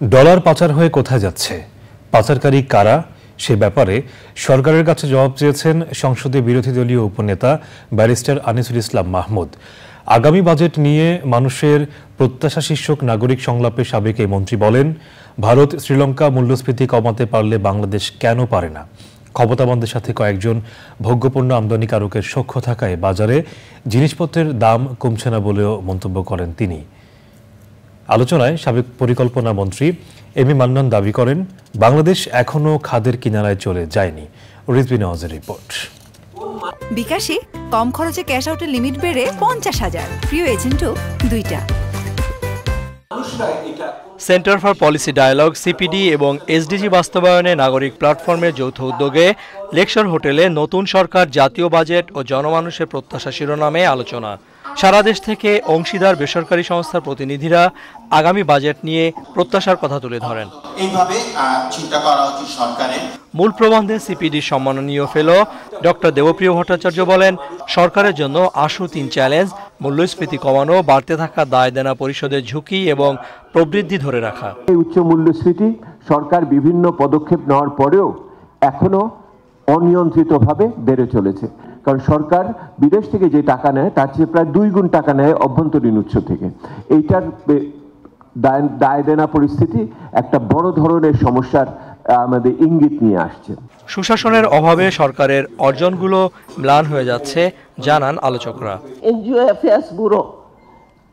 Dollar পাচার হয়ে কোথায় যাচ্ছে, পাচারকারী কারা, সে ব্যাপারে সরকারের কাছে জবাব চেয়েছেন সংসদে বিরোধী দলীয় উপনেতা ব্যারিস্টার আনিসুল ইসলাম মাহমুদ। আগামী বাজেট নিয়ে মানুষের প্রত্যাশা শীর্ষক নাগরিক সংলাপে সাবেক এই মন্ত্রী বলেন, ভারত শ্রীলঙ্কা মূল্যস্ফীতি কমাতে পারলে বাংলাদেশ কেন পারে না? ক্ষমতাবন্ধের সাথে কয়েকজন ভোগ্যপণ্য আমদানিকারকের সখ্য থাকায় বাজারে জিনিসপত্রের দাম কমছে না বলেও মন্তব্য করেন তিনি। আলোচনায় সাবেক পরিকল্পনা মন্ত্রী এম এ মান্নান দাবি করেন, বাংলাদেশ এখনো খাদের কিনারায় চলে যায়নি। রিজভী নওয়াজের রিপোর্ট। বিকাশে কম খরচে ক্যাশ আউটের লিমিট বেড়ে 50,000, প্রিয় এজেন্টও 2টা। Centre for policy dialogue CPD এবং এসডিজি বাস্তবায়নে নাগরিক প্ল্যাটফর্মের যৌথ উদ্যোগে লেকচার হোটেলে নতুন সরকার, জাতীয় বাজেট ও জনমানুষের প্রত্যাশা শিরোনামে আলোচনা। সারা দেশ থেকে অংশীদার বেসরকারি সংস্থার প্রতিনিধিরা আগামী বাজেট নিয়ে প্রত্যাশার কথা তুলে ধরেন। এইভাবে চিন্তা করা উচিত সরকারের। মূল প্রবন্ধে সিপিডির সম্মাননীয় ফেলো ডক্টর দেবপ্রিয় ভট্টাচার্য বলেন, সরকারের জন্য আশু 3 চ্যালেঞ্জ: মূল্যস্ফীতি কমানো, বাড়তে থাকা দায় দেনা পরিশোধের ঝুঁকি এবং প্রবৃদ্ধি ধরে রাখা। এই উচ্চ মূল্যস্ফীতি সরকার বিভিন্ন পদক্ষেপ নেওয়ার পরেও এখনো অনিয়ন্ত্রিতভাবে বেড়ে চলেছে, কারণ সরকার বিদেশ থেকে যে টাকা নেয় তার চেয়ে প্রায় 2 গুণ টাকা নেয় অভ্যন্তরীণ উৎস থেকে। এইটার দায় দেনা পরিস্থিতি একটা বড় ধরনের সমস্যার আমাদের ইঙ্গিত নিয়ে আসছে। সুশাসনের অভাবে সরকারের অর্জনগুলো ম্লান হয়ে যাচ্ছে জানান আলোচকরা। এনজিও অ্যাফেয়ার্স ব্যুরো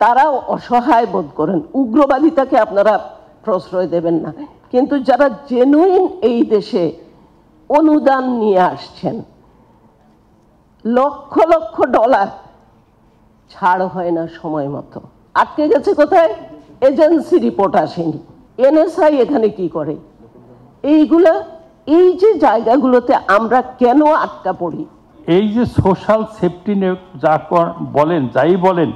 তারাও অসহায় বোধ করেন। উগ্রবাদিতাকে আপনারা প্রশ্রয় দেবেন না, কিন্তু যারা জেনুইন এই দেশে অনুদান নিয়ে আসছেন, লক্ষ লক্ষ ডলার ছাড় হয় না সময় মতো, আটকে গেছে কোথায়? এজেন্সি রিপোর্ট আসেনি, এনএসআই এখানে কি করে? এইগুলা, এই যে জায়গাগুলোতে আমরা কেন আটকা পড়ি? এই যে সোশ্যাল সেফটি নেট যা বলেন, যাই বলেন,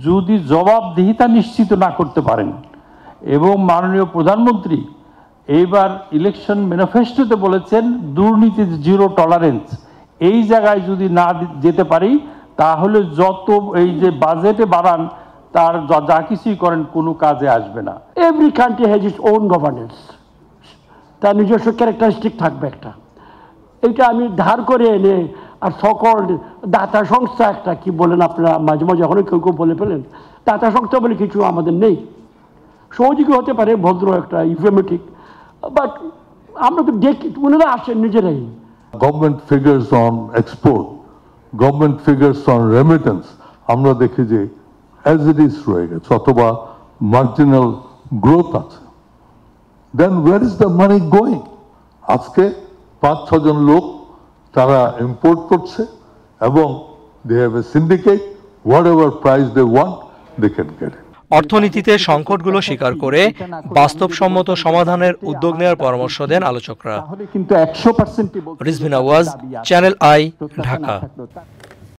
যদি জবাবদিহিতা নিশ্চিত না করতে পারেন, এবং মাননীয় প্রধানমন্ত্রী এইবার ইলেকশন ম্যানিফেস্টোতে বলেছেন দুর্নীতি জিরো টলারেন্স, এই জায়গায় যদি না যেতে পারি তাহলে যত এই যে বাজেটে বাড়ান তার যা কিছুই করেন কোনো কাজে আসবে না। Every country has its own governance, তার নিজস্ব ক্যারেক্টারিস্টিক থাকবে একটা। এইটা আমি ধার করে এনে আর সকল দাতা সংস্থা একটা কি বলেন আপনারা, মাঝে মাঝে যখন কেউ কেউ বলে ফেলেন দাতা সংস্থা বলে কিছু আমাদের নেই। সহযোগী হতে পারে, ভদ্র একটা ইউফেমেটিক, বাট আমরা তো দেখি ওনারা আসেন নিজেরাই। Government figures on export, government figures on remittance আমরা দেখি যে অ্যাজ ইট ইজ রয়ে গেছে, অথবা মার্জিনাল গ্রোথ আছে। Then where is the money going? আজকে 5-6 জন লোক তারা ইম্পোর্ট করছে এবং they have a syndicate, whatever price they want they can get it. অর্থনীতিতে সংকটগুলো স্বীকার করে বাস্তবসম্মত সমাধানের উদ্যোগ নেওয়ার পরামর্শ দেন আলোচকরা। কিন্তু 100% রিজভী নওয়াজ, চ্যানেল আই, ঢাকা।